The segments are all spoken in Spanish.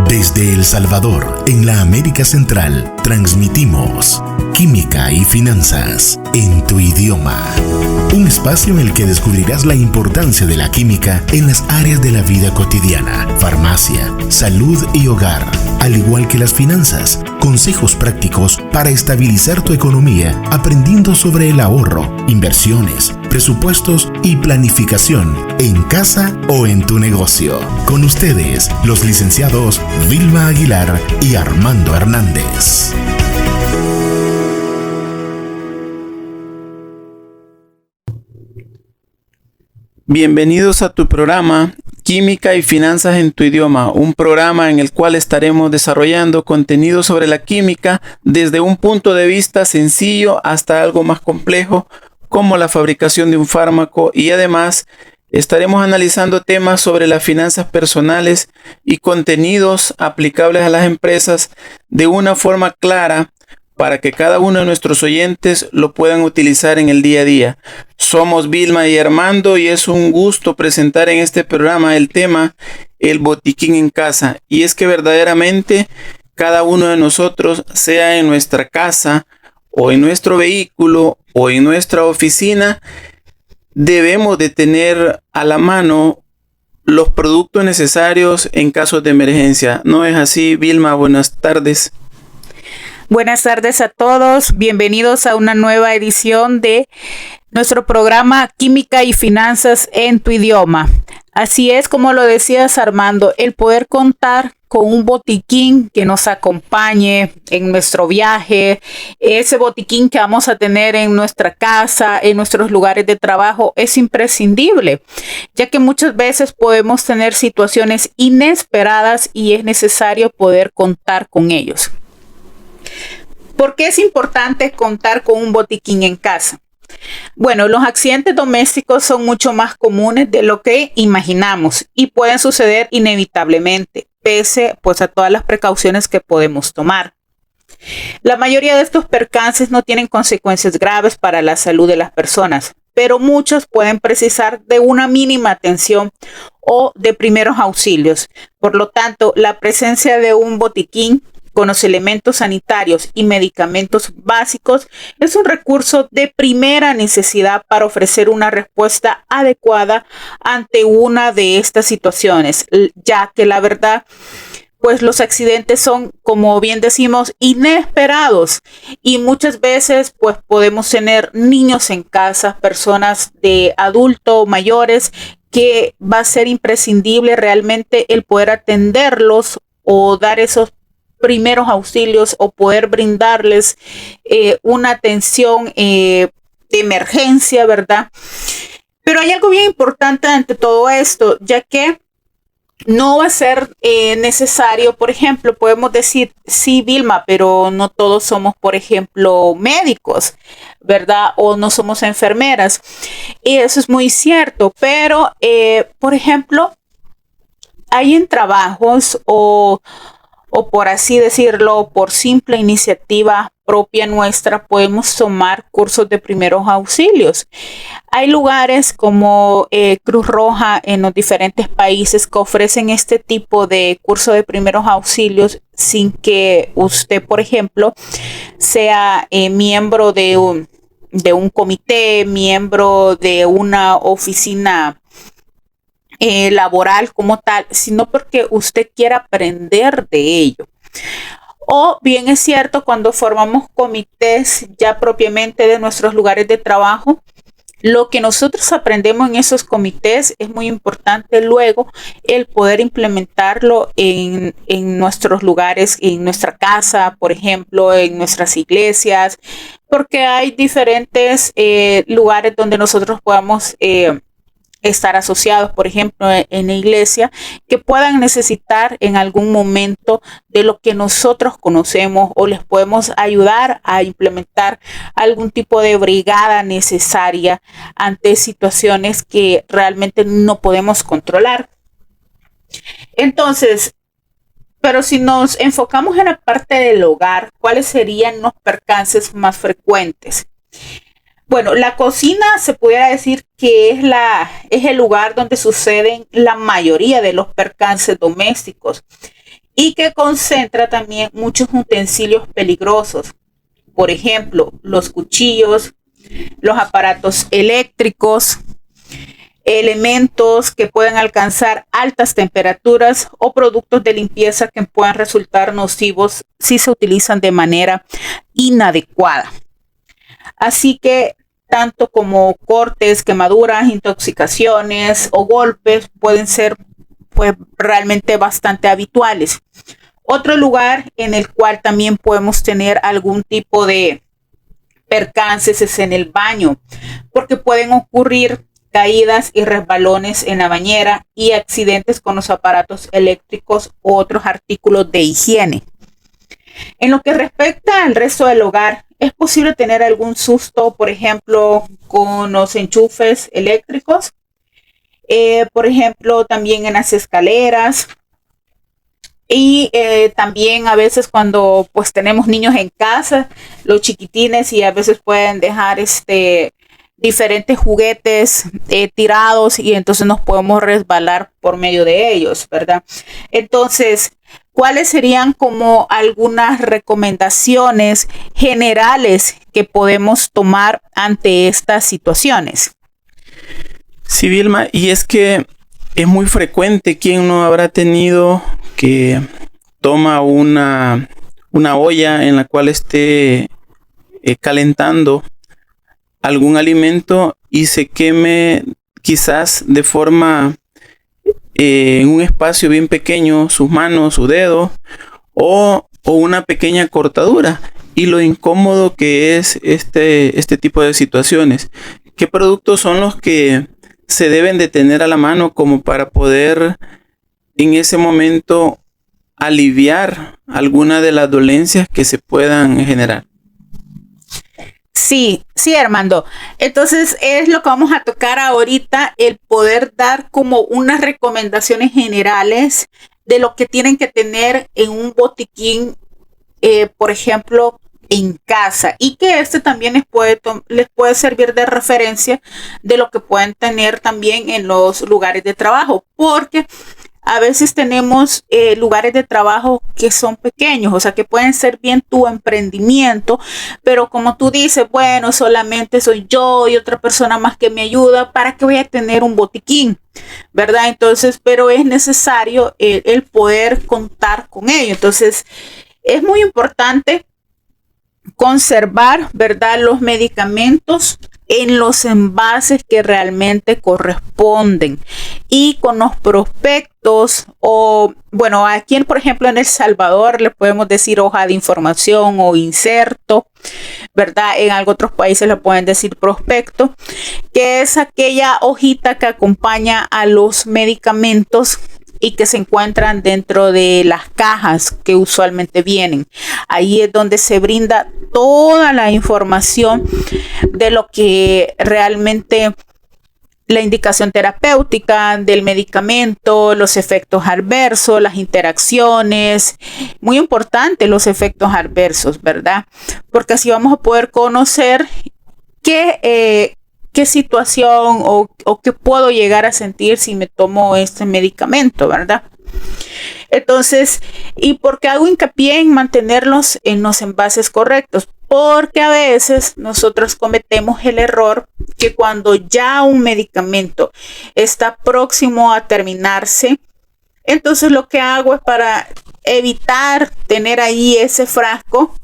Desde El Salvador, en la América Central, transmitimos Química y Finanzas en tu idioma. Un espacio en el que descubrirás la importancia de la química en las áreas de la vida cotidiana, farmacia, salud y hogar, al igual que las finanzas. Consejos prácticos para estabilizar tu economía, aprendiendo sobre el ahorro, inversiones, presupuestos y planificación en casa o en tu negocio. Con ustedes, los licenciados Vilma Aguilar y Armando Hernández. Bienvenidos a tu programa Química y Finanzas en tu idioma, un programa en el cual estaremos desarrollando contenido sobre la química desde un punto de vista sencillo hasta algo más complejo, como la fabricación de un fármaco, y además estaremos analizando temas sobre las finanzas personales y contenidos aplicables a las empresas de una forma clara para que cada uno de nuestros oyentes lo puedan utilizar en el día a día. Somos Vilma y Armando y es un gusto presentar en este programa el tema El botiquín en casa. Y es que verdaderamente cada uno de nosotros, sea en nuestra casa o en nuestro vehículo o en nuestra oficina, debemos de tener a la mano los productos necesarios en casos de emergencia. ¿No es así, Vilma? Buenas tardes. Buenas tardes a todos, bienvenidos a una nueva edición de nuestro programa Química y Finanzas en tu idioma. Así es, como lo decías, Armando, el poder contar con un botiquín que nos acompañe en nuestro viaje, ese botiquín que vamos a tener en nuestra casa, en nuestros lugares de trabajo, es imprescindible, ya que muchas veces podemos tener situaciones inesperadas y es necesario poder contar con ellos. ¿Por qué es importante contar con un botiquín en casa? Bueno, los accidentes domésticos son mucho más comunes de lo que imaginamos y pueden suceder inevitablemente, pese pues a todas las precauciones que podemos tomar. La mayoría de estos percances no tienen consecuencias graves para la salud de las personas, pero muchos pueden precisar de una mínima atención o de primeros auxilios. Por lo tanto, la presencia de un botiquín con los elementos sanitarios y medicamentos básicos es un recurso de primera necesidad para ofrecer una respuesta adecuada ante una de estas situaciones, ya que la verdad, pues los accidentes son, como bien decimos, inesperados y muchas veces pues podemos tener niños en casa, personas de adultos mayores, que va a ser imprescindible realmente el poder atenderlos o dar esos primeros auxilios o poder brindarles una atención de emergencia, ¿verdad? Pero hay algo bien importante ante todo esto, ya que no va a ser necesario, por ejemplo, podemos decir, sí, Vilma, pero no todos somos, por ejemplo, médicos, ¿verdad? O no somos enfermeras. Y eso es muy cierto, pero, por ejemplo, hay en trabajos o por así decirlo, por simple iniciativa propia nuestra, podemos tomar cursos de primeros auxilios. Hay lugares como Cruz Roja en los diferentes países que ofrecen este tipo de curso de primeros auxilios sin que usted, por ejemplo, sea miembro de un comité, miembro de una oficina laboral como tal, sino porque usted quiera aprender de ello. O bien es cierto, cuando formamos comités ya propiamente de nuestros lugares de trabajo, lo que nosotros aprendemos en esos comités es muy importante luego el poder implementarlo en nuestros lugares, en nuestra casa, por ejemplo, en nuestras iglesias, porque hay diferentes lugares donde nosotros podamos estar asociados, por ejemplo, en la iglesia, que puedan necesitar en algún momento de lo que nosotros conocemos o les podemos ayudar a implementar algún tipo de brigada necesaria ante situaciones que realmente no podemos controlar. Entonces, pero si nos enfocamos en la parte del hogar, ¿cuáles serían los percances más frecuentes? Bueno, la cocina se pudiera decir que es el lugar donde suceden la mayoría de los percances domésticos. y que concentra también muchos utensilios peligrosos. Por ejemplo, los cuchillos, los aparatos eléctricos, elementos que pueden alcanzar altas temperaturas o productos de limpieza que puedan resultar nocivos si se utilizan de manera inadecuada. Así que tanto como cortes, quemaduras, intoxicaciones o golpes pueden ser pues realmente bastante habituales. Otro lugar en el cual también podemos tener algún tipo de percances es en el baño, porque pueden ocurrir caídas y resbalones en la bañera y accidentes con los aparatos eléctricos u otros artículos de higiene. En lo que respecta al resto del hogar, es posible tener algún susto, por ejemplo, con los enchufes eléctricos, por ejemplo, también en las escaleras. Y también a veces cuando pues tenemos niños en casa, los chiquitines, y a veces pueden dejar diferentes juguetes tirados y entonces nos podemos resbalar por medio de ellos, ¿verdad? Entonces, ¿cuáles serían como algunas recomendaciones generales que podemos tomar ante estas situaciones? Sí, Vilma, y es que es muy frecuente quien no habrá tenido que toma una olla en la cual esté calentando algún alimento y se queme quizás de forma en un espacio bien pequeño sus manos, su dedo o una pequeña cortadura, y lo incómodo que es este tipo de situaciones. ¿Qué productos son los que se deben de tener a la mano como para poder en ese momento aliviar alguna de las dolencias que se puedan generar? Sí, Armando. Entonces es lo que vamos a tocar ahorita, el poder dar como unas recomendaciones generales de lo que tienen que tener en un botiquín, por ejemplo, en casa, y que también les puede servir de referencia de lo que pueden tener también en los lugares de trabajo, porque a veces tenemos lugares de trabajo que son pequeños, o sea, que pueden ser bien tu emprendimiento, pero como tú dices, bueno, solamente soy yo y otra persona más que me ayuda, ¿para qué voy a tener un botiquín? ¿Verdad? Entonces, pero es necesario el poder contar con ello. Entonces, es muy importante conservar, ¿verdad?, los medicamentos en los envases que realmente corresponden y con los prospectos, o bueno, aquí por ejemplo en El Salvador le podemos decir hoja de información o inserto, ¿verdad? En otros países le pueden decir prospecto, que es aquella hojita que acompaña a los medicamentos y que se encuentran dentro de las cajas que usualmente vienen. Ahí es donde se brinda toda la información de lo que realmente la indicación terapéutica del medicamento, los efectos adversos, las interacciones. Muy importante los efectos adversos, ¿verdad? Porque así vamos a poder conocer qué situación o qué puedo llegar a sentir si me tomo este medicamento, ¿verdad? Entonces, ¿y por qué hago hincapié en mantenerlos en los envases correctos? Porque a veces nosotros cometemos el error que cuando ya un medicamento está próximo a terminarse, entonces lo que hago es, para evitar tener ahí ese frasco,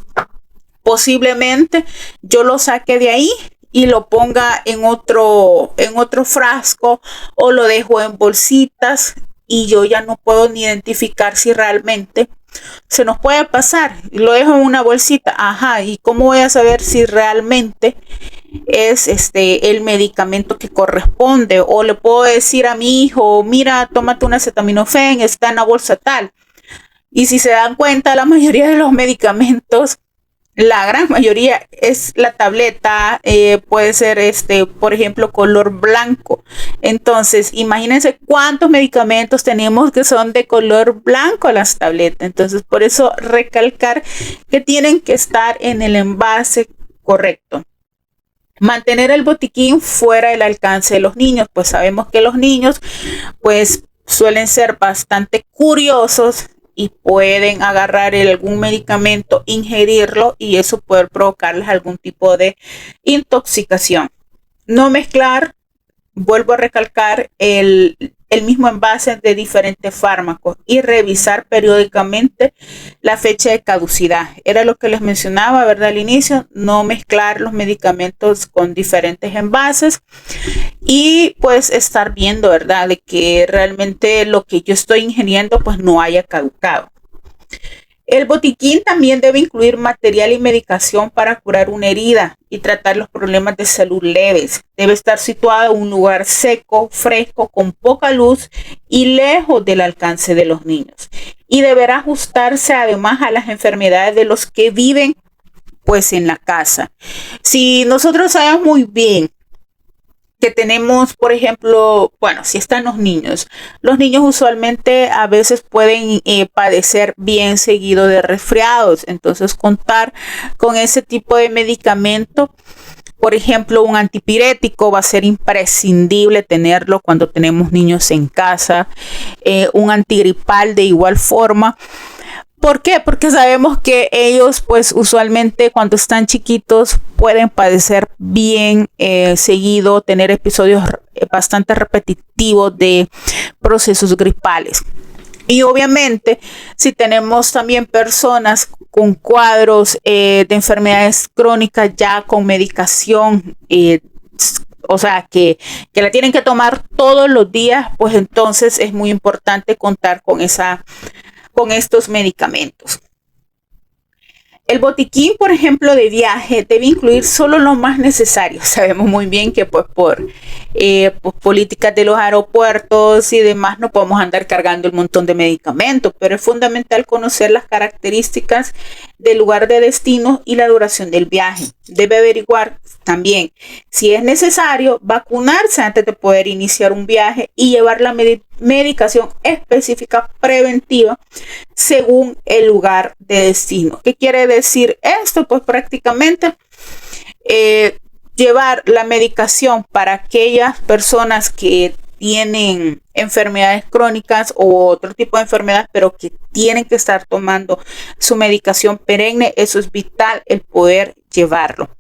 posiblemente yo lo saque de ahí y lo ponga en otro frasco, o lo dejo en bolsitas y yo ya no puedo ni identificar si realmente se nos puede pasar. Lo dejo en una bolsita, ajá, ¿y cómo voy a saber si realmente es el medicamento que corresponde? O le puedo decir a mi hijo, mira, tómate un acetaminofén, está en la bolsa tal. Y si se dan cuenta, la mayoría de los medicamentos, la gran mayoría es la tableta, puede ser por ejemplo, color blanco. Entonces, imagínense cuántos medicamentos tenemos que son de color blanco las tabletas. Entonces, por eso recalcar que tienen que estar en el envase correcto. Mantener el botiquín fuera del alcance de los niños, pues sabemos que los niños pues suelen ser bastante curiosos y pueden agarrar algún medicamento, ingerirlo y eso puede provocarles algún tipo de intoxicación. No mezclar, vuelvo a recalcar, el mismo envase de diferentes fármacos y revisar periódicamente la fecha de caducidad. Era lo que les mencionaba, ¿verdad? Al inicio, no mezclar los medicamentos con diferentes envases y pues estar viendo, ¿verdad? De que realmente lo que yo estoy ingiriendo pues no haya caducado. El botiquín también debe incluir material y medicación para curar una herida y tratar los problemas de salud leves. Debe estar situado en un lugar seco, fresco, con poca luz y lejos del alcance de los niños. Y deberá ajustarse además a las enfermedades de los que viven pues en la casa. Si nosotros sabemos muy bien que tenemos, por ejemplo, bueno, si están los niños usualmente a veces pueden padecer bien seguido de resfriados, entonces contar con ese tipo de medicamento, por ejemplo, un antipirético va a ser imprescindible tenerlo cuando tenemos niños en casa, un antigripal de igual forma. ¿Por qué? Porque sabemos que ellos pues usualmente cuando están chiquitos pueden padecer bien seguido, tener episodios bastante repetitivos de procesos gripales. Y obviamente si tenemos también personas con cuadros de enfermedades crónicas ya con medicación, o sea, que la tienen que tomar todos los días, pues entonces es muy importante contar con estos medicamentos. El botiquín, por ejemplo, de viaje debe incluir solo lo más necesario. Sabemos muy bien que pues por políticas de los aeropuertos y demás no podemos andar cargando el montón de medicamentos, pero es fundamental conocer las características del lugar de destino y la duración del viaje. Debe averiguar también si es necesario vacunarse antes de poder iniciar un viaje y llevar la medicación específica preventiva según el lugar de destino. ¿Qué quiere decir esto? Pues prácticamente llevar la medicación para aquellas personas que tienen enfermedades crónicas o otro tipo de enfermedad, pero que tienen que estar tomando su medicación perenne. Eso es vital, el poder llevarlo.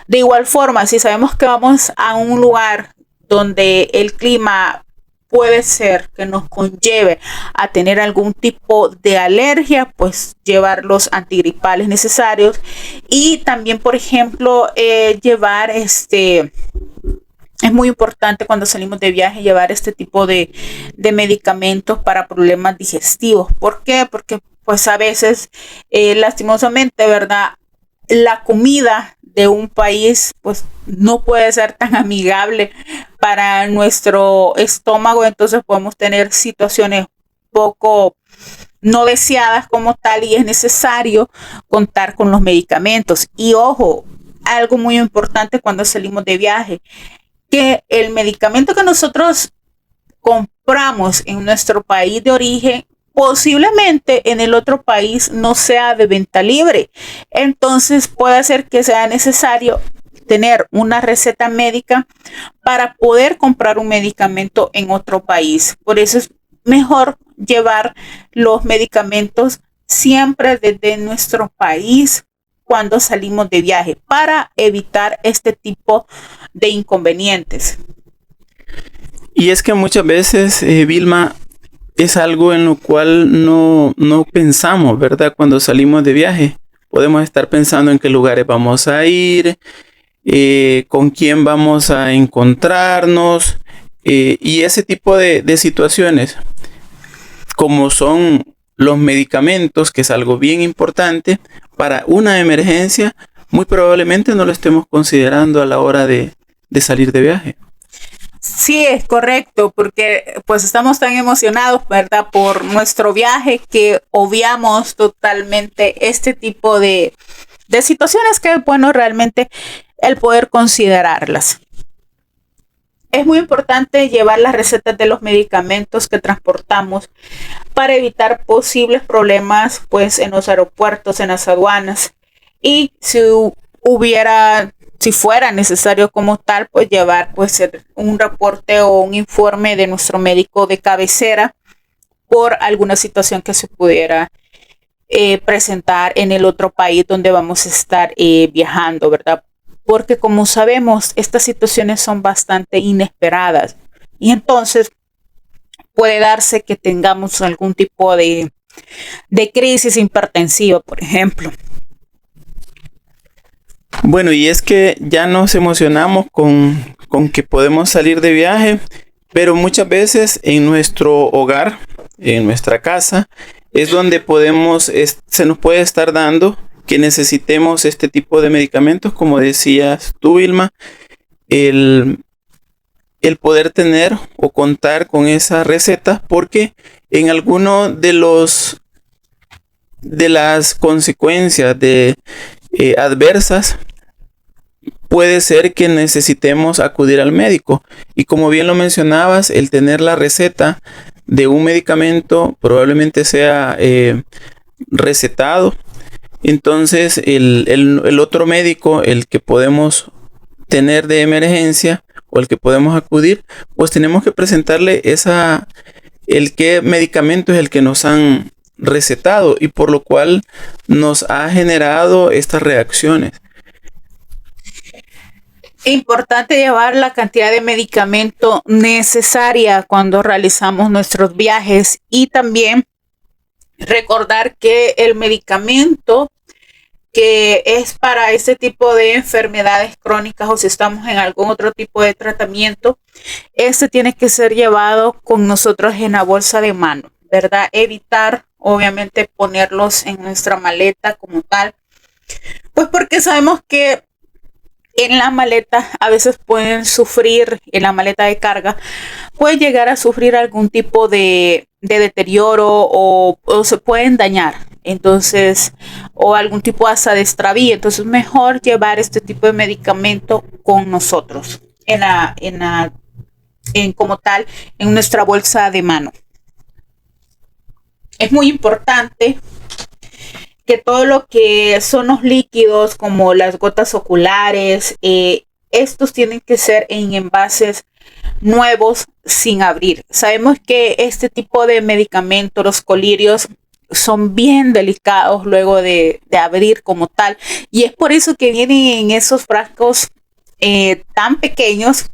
De igual forma, si sabemos que vamos a un lugar donde el clima puede ser que nos conlleve a tener algún tipo de alergia, pues llevar los antigripales necesarios y también, por ejemplo, llevar es muy importante cuando salimos de viaje llevar este tipo de medicamentos para problemas digestivos. ¿Por qué? Porque pues a veces lastimosamente, ¿verdad? La comida de un país pues no puede ser tan amigable para nuestro estómago, entonces podemos tener situaciones poco no deseadas como tal y es necesario contar con los medicamentos. Y ojo, algo muy importante cuando salimos de viaje, que el medicamento que nosotros compramos en nuestro país de origen posiblemente en el otro país no sea de venta libre. Entonces puede ser que sea necesario tener una receta médica para poder comprar un medicamento en otro país. Por eso es mejor llevar los medicamentos siempre desde nuestro país cuando salimos de viaje para evitar este tipo de inconvenientes. Y es que muchas veces, Vilma, es algo en lo cual no pensamos, ¿verdad? Cuando salimos de viaje, podemos estar pensando en qué lugares vamos a ir, con quién vamos a encontrarnos, y ese tipo de situaciones, como son los medicamentos, que es algo bien importante para una emergencia, muy probablemente no lo estemos considerando a la hora de salir de viaje. Sí, es correcto, porque pues estamos tan emocionados, ¿verdad? Por nuestro viaje que obviamos totalmente este tipo de situaciones que, bueno, realmente el poder considerarlas. Es muy importante llevar las recetas de los medicamentos que transportamos para evitar posibles problemas, pues, en los aeropuertos, en las aduanas. Y si fuera necesario como tal, pues llevar pues un reporte o un informe de nuestro médico de cabecera por alguna situación que se pudiera presentar en el otro país donde vamos a estar viajando, ¿verdad? Porque como sabemos, estas situaciones son bastante inesperadas y entonces puede darse que tengamos algún tipo de crisis hipertensiva, por ejemplo. Bueno, y es que ya nos emocionamos con que podemos salir de viaje, pero muchas veces en nuestro hogar, en nuestra casa, es donde se nos puede estar dando que necesitemos este tipo de medicamentos, como decías tú, Vilma, el poder tener o contar con esa receta, porque en alguno de las consecuencias adversas puede ser que necesitemos acudir al médico. Y como bien lo mencionabas, el tener la receta de un medicamento probablemente sea recetado. Entonces el otro médico, el que podemos tener de emergencia o el que podemos acudir, pues tenemos que presentarle el qué medicamento es el que nos han recetado y por lo cual nos ha generado estas reacciones. Importante llevar la cantidad de medicamento necesaria cuando realizamos nuestros viajes y también recordar que el medicamento que es para este tipo de enfermedades crónicas o si estamos en algún otro tipo de tratamiento, este tiene que ser llevado con nosotros en la bolsa de mano, ¿verdad? Evitar, obviamente, ponerlos en nuestra maleta como tal, pues porque sabemos que en la maleta a veces pueden sufrir, en la maleta de carga, puede llegar a sufrir algún tipo de deterioro o se pueden dañar. Entonces, o algún tipo hasta de extravío. Entonces, mejor llevar este tipo de medicamento con nosotros, como tal, en nuestra bolsa de mano. Es muy importante que todo lo que son los líquidos, como las gotas oculares, estos tienen que ser en envases nuevos sin abrir. Sabemos que este tipo de medicamentos, los colirios, son bien delicados luego de abrir como tal. Y es por eso que vienen en esos frascos tan pequeños,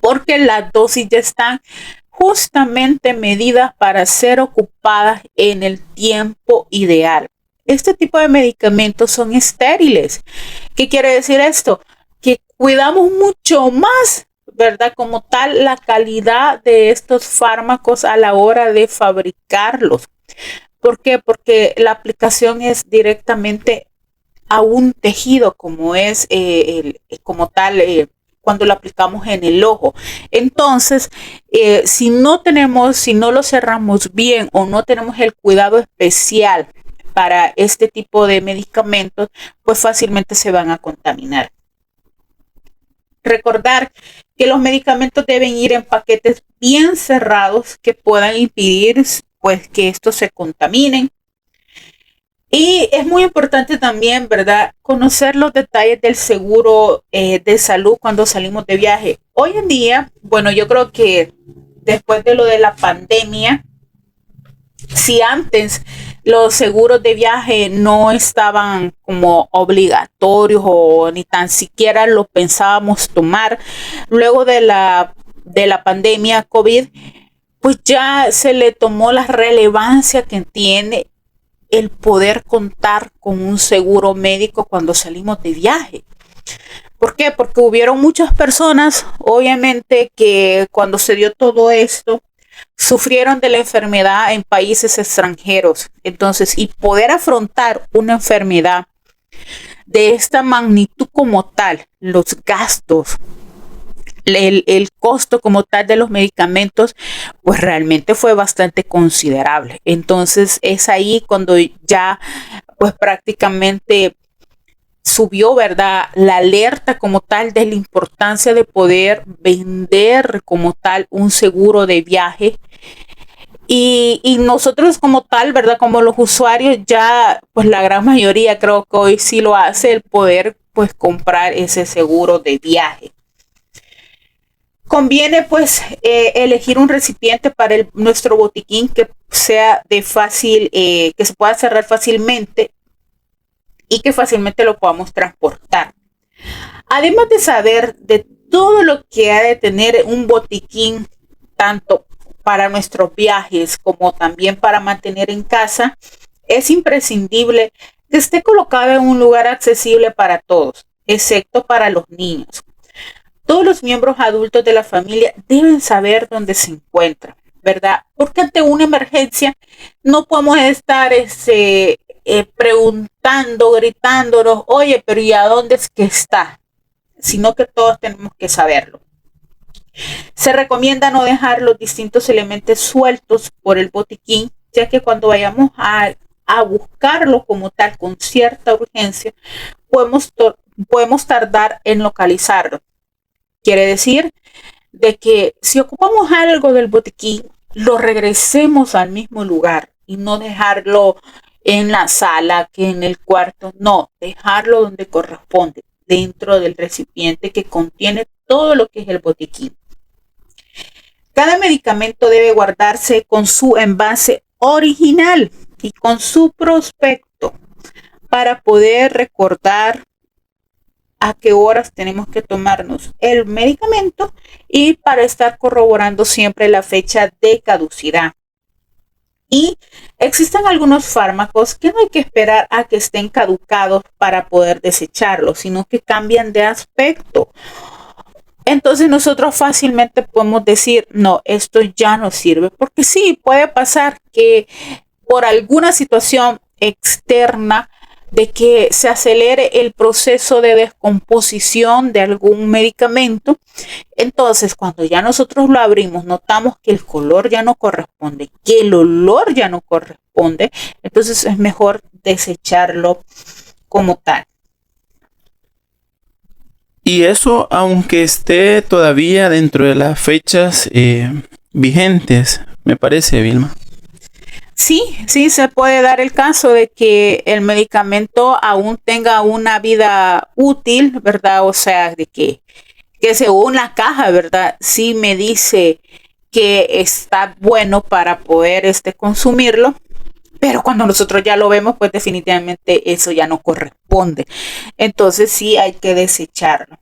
porque las dosis ya están justamente medidas para ser ocupadas en el tiempo ideal. Este tipo de medicamentos son estériles. ¿Qué quiere decir esto? Que cuidamos mucho más, ¿verdad? Como tal, la calidad de estos fármacos a la hora de fabricarlos. ¿Por qué? Porque la aplicación es directamente a un tejido, como es cuando lo aplicamos en el ojo. Entonces, si no lo cerramos bien o no tenemos el cuidado especial para este tipo de medicamentos, pues fácilmente se van a contaminar. Recordar que los medicamentos deben ir en paquetes bien cerrados que puedan impedir pues que estos se contaminen. Y es muy importante también, ¿verdad?, conocer los detalles del seguro de salud cuando salimos de viaje. Hoy en día, bueno, yo creo que después de lo de la pandemia, si antes los seguros de viaje no estaban como obligatorios o ni tan siquiera lo pensábamos tomar, luego de la pandemia COVID, pues ya se le tomó la relevancia que tiene el poder contar con un seguro médico cuando salimos de viaje. ¿Por qué? Porque hubieron muchas personas, obviamente, que cuando se dio todo esto, sufrieron de la enfermedad en países extranjeros. Entonces, y poder afrontar una enfermedad de esta magnitud como tal, los gastos, el costo como tal de los medicamentos, pues realmente fue bastante considerable. Entonces es ahí cuando ya pues prácticamente subió, ¿verdad?, la alerta como tal de la importancia de poder vender como tal un seguro de viaje. Y nosotros como tal, ¿verdad?, como los usuarios ya, pues la gran mayoría creo que hoy sí lo hace, el poder pues comprar ese seguro de viaje. Conviene pues elegir un recipiente para nuestro botiquín que sea de fácil, que se pueda cerrar fácilmente y que fácilmente lo podamos transportar. Además de saber de todo lo que ha de tener un botiquín, tanto para nuestros viajes como también para mantener en casa, es imprescindible que esté colocado en un lugar accesible para todos, excepto para los niños. Todos los miembros adultos de la familia deben saber dónde se encuentran, ¿verdad? Porque ante una emergencia no podemos estar preguntando, gritándonos, oye, pero ¿y a dónde es que está? Sino que todos tenemos que saberlo. Se recomienda no dejar los distintos elementos sueltos por el botiquín, ya que cuando vayamos a buscarlo como tal con cierta urgencia, podemos tardar en localizarlo. Quiere decir de que si ocupamos algo del botiquín, lo regresemos al mismo lugar y no dejarlo en la sala, que en el cuarto, no, dejarlo donde corresponde, dentro del recipiente que contiene todo lo que es el botiquín. Cada medicamento debe guardarse con su envase original y con su prospecto para poder recordar a qué horas tenemos que tomarnos el medicamento y para estar corroborando siempre la fecha de caducidad. Y existen algunos fármacos que no hay que esperar a que estén caducados para poder desecharlos, sino que cambian de aspecto. Entonces nosotros fácilmente podemos decir, no, esto ya no sirve, porque sí, puede pasar que por alguna situación externa de que se acelere el proceso de descomposición de algún medicamento. Entonces, cuando ya nosotros lo abrimos, notamos que el color ya no corresponde, que el olor ya no corresponde, entonces es mejor desecharlo como tal. Y eso, aunque esté todavía dentro de las fechas vigentes, me parece, Vilma. Sí, se puede dar el caso de que el medicamento aún tenga una vida útil, ¿verdad? O sea, de que según la caja, ¿verdad? Sí me dice que está bueno para poder consumirlo, pero cuando nosotros ya lo vemos, pues definitivamente eso ya no corresponde. Entonces sí hay que desecharlo.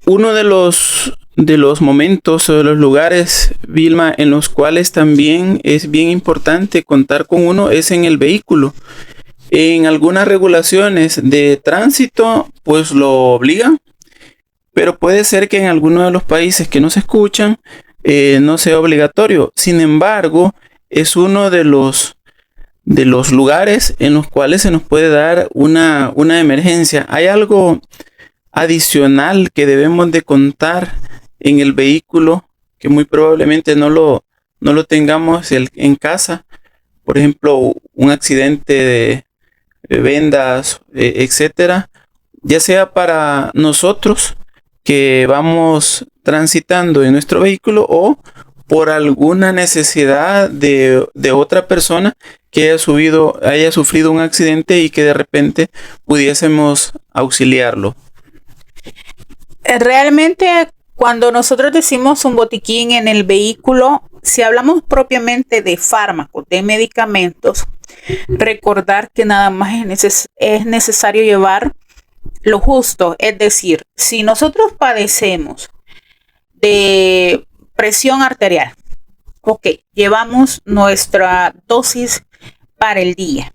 Uno de los momentos o de los lugares, Vilma, en los cuales también es bien importante contar con uno es en el vehículo. En algunas regulaciones de tránsito, pues lo obligan, pero puede ser que en algunos de los países que nos escuchan no sea obligatorio. Sin embargo, es uno de los lugares en los cuales se nos puede dar una emergencia. Hay algo adicional que debemos de contar en el vehículo que muy probablemente no lo tengamos en casa. Por ejemplo, un accidente de vendas, etcétera, ya sea para nosotros que vamos transitando en nuestro vehículo o por alguna necesidad de otra persona que haya sufrido un accidente y que de repente pudiésemos auxiliarlo. Realmente, cuando nosotros decimos un botiquín en el vehículo, si hablamos propiamente de fármacos, de medicamentos, recordar que nada más es necesario llevar lo justo. Es decir, si nosotros padecemos de presión arterial, ok, llevamos nuestra dosis para el día.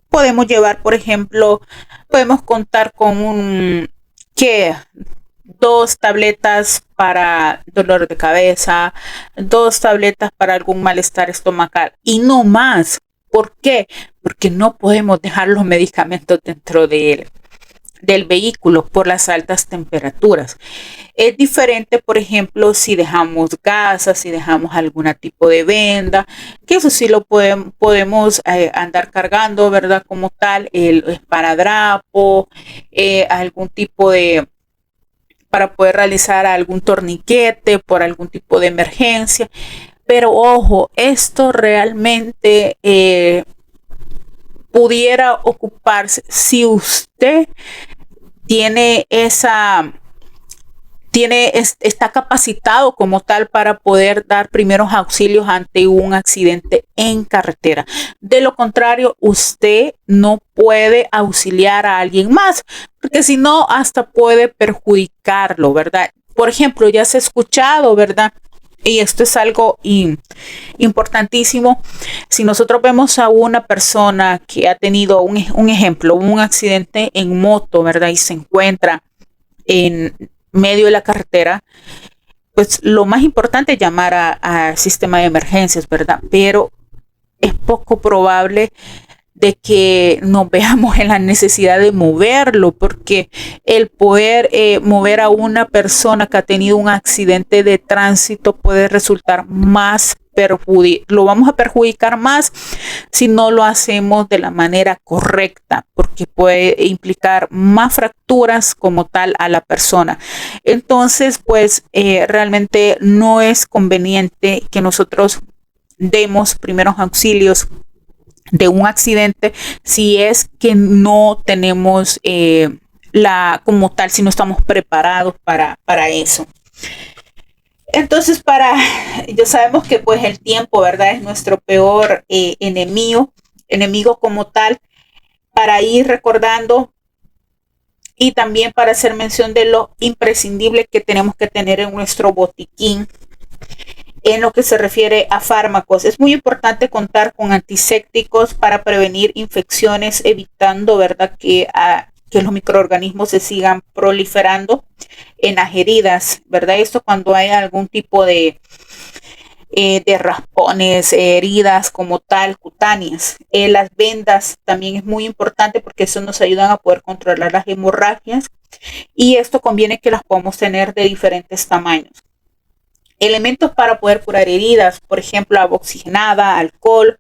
Podemos llevar, por ejemplo, podemos contar con 2 tabletas para dolor de cabeza, 2 tabletas para algún malestar estomacal y no más. ¿Por qué? Porque no podemos dejar los medicamentos dentro del vehículo por las altas temperaturas. Es diferente, por ejemplo, si dejamos gasas, si dejamos algún tipo de venda, que eso sí lo podemos andar cargando, ¿verdad? Como tal, el esparadrapo, algún tipo de, para poder realizar algún torniquete por algún tipo de emergencia. Pero ojo, esto realmente pudiera ocuparse si usted tiene esa está capacitado como tal para poder dar primeros auxilios ante un accidente en carretera. De lo contrario, usted no puede auxiliar a alguien más, porque si no, hasta puede perjudicarlo, ¿verdad? Por ejemplo, ya se ha escuchado, ¿verdad? Y esto es algo importantísimo. Si nosotros vemos a una persona que ha tenido un ejemplo, un accidente en moto, ¿verdad? Y se encuentra en medio de la carretera, pues lo más importante es llamar al sistema de emergencias, ¿verdad? Pero es poco probable de que nos veamos en la necesidad de moverlo, porque el poder mover a una persona que ha tenido un accidente de tránsito puede resultar más lo vamos a perjudicar más si no lo hacemos de la manera correcta, porque puede implicar más fracturas como tal a la persona. Entonces, pues realmente no es conveniente que nosotros demos primeros auxilios de un accidente si es que no tenemos como tal, si no estamos preparados para eso. Entonces, ya sabemos que pues el tiempo, ¿verdad? Es nuestro peor enemigo como tal, para ir recordando y también para hacer mención de lo imprescindible que tenemos que tener en nuestro botiquín en lo que se refiere a fármacos. Es muy importante contar con antisépticos para prevenir infecciones, evitando, ¿verdad?, que los microorganismos se sigan proliferando en las heridas, ¿verdad? Esto cuando hay algún tipo de raspones, heridas como tal, cutáneas. Las vendas también es muy importante porque eso nos ayuda a poder controlar las hemorragias, y esto conviene que las podamos tener de diferentes tamaños. Elementos para poder curar heridas, por ejemplo, agua oxigenada, alcohol,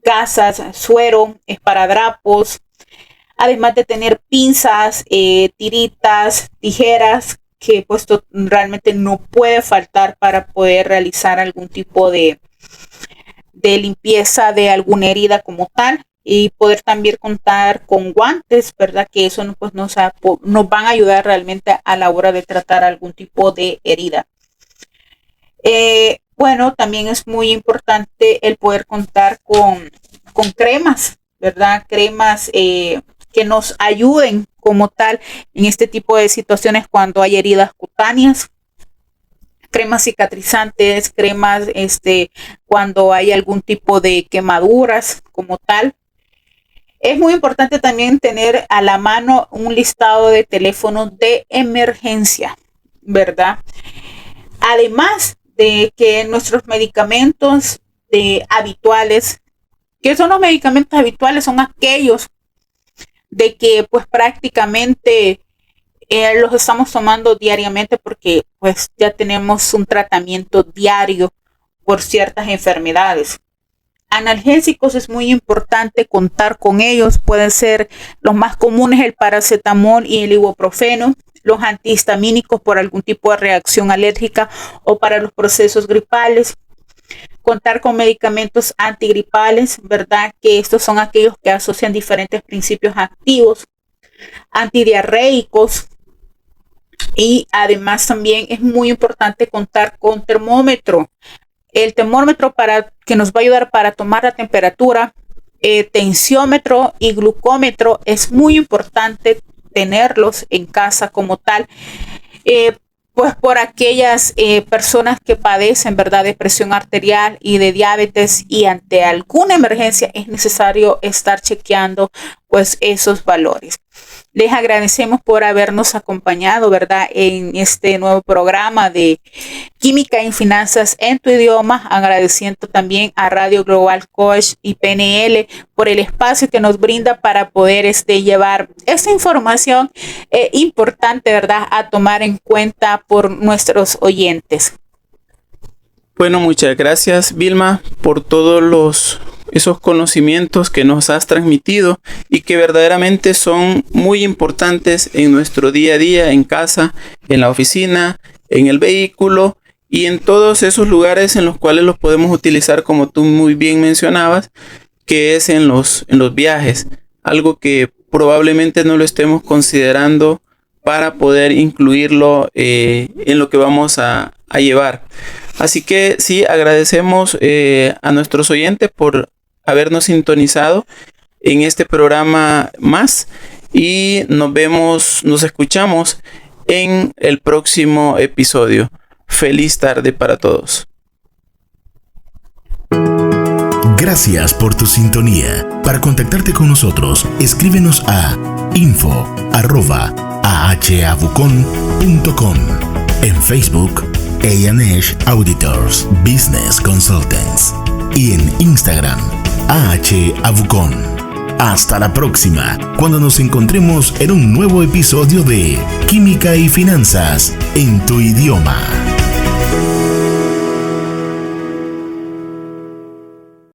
gasas, suero, esparadrapos, además de tener pinzas, tiritas, tijeras, que pues realmente no puede faltar para poder realizar algún tipo de limpieza de alguna herida como tal, y poder también contar con guantes, ¿verdad? Que eso pues nos van a ayudar realmente a la hora de tratar algún tipo de herida. Bueno, también es muy importante el poder contar con cremas, ¿verdad? Cremas que nos ayuden como tal en este tipo de situaciones cuando hay heridas cutáneas. Cremas cicatrizantes, cremas cuando hay algún tipo de quemaduras como tal. Es muy importante también tener a la mano un listado de teléfonos de emergencia, ¿verdad? Además de que nuestros medicamentos habituales, ¿qué son los medicamentos habituales? Son aquellos de que pues prácticamente los estamos tomando diariamente porque pues ya tenemos un tratamiento diario por ciertas enfermedades. Analgésicos es muy importante contar con ellos. Pueden ser los más comunes el paracetamol y el ibuprofeno. Los antihistamínicos por algún tipo de reacción alérgica o para los procesos gripales. Contar con medicamentos antigripales, ¿verdad? Que estos son aquellos que asocian diferentes principios activos. Antidiarreicos. Y además también es muy importante contar con termómetro. El termómetro que nos va a ayudar para tomar la temperatura, tensiómetro y glucómetro es muy importante tenerlos en casa como tal, pues por aquellas personas que padecen, ¿verdad?, de presión arterial y de diabetes, y ante alguna emergencia es necesario estar chequeando pues esos valores. Les agradecemos por habernos acompañado, ¿verdad?, en este nuevo programa de Química y Finanzas en tu idioma. Agradeciendo también a Radio Global Coach y PNL por el espacio que nos brinda para poder llevar esta información importante, ¿verdad?, a tomar en cuenta por nuestros oyentes. Bueno, muchas gracias, Vilma, por todos esos conocimientos que nos has transmitido y que verdaderamente son muy importantes en nuestro día a día, en casa, en la oficina, en el vehículo y en todos esos lugares en los cuales los podemos utilizar, como tú muy bien mencionabas, que es en los viajes. Algo que probablemente no lo estemos considerando para poder incluirlo en lo que vamos a llevar. Así que sí, agradecemos a nuestros oyentes por habernos sintonizado en este programa más, y nos escuchamos en el próximo episodio. Feliz tarde para todos. Gracias por tu sintonía. Para contactarte con nosotros, escríbenos a info@ahavucon.com, en Facebook A&H Auditors Business Consultants y en Instagram AHAvucon. Hasta la próxima, cuando nos encontremos en un nuevo episodio de Química y Finanzas en tu idioma.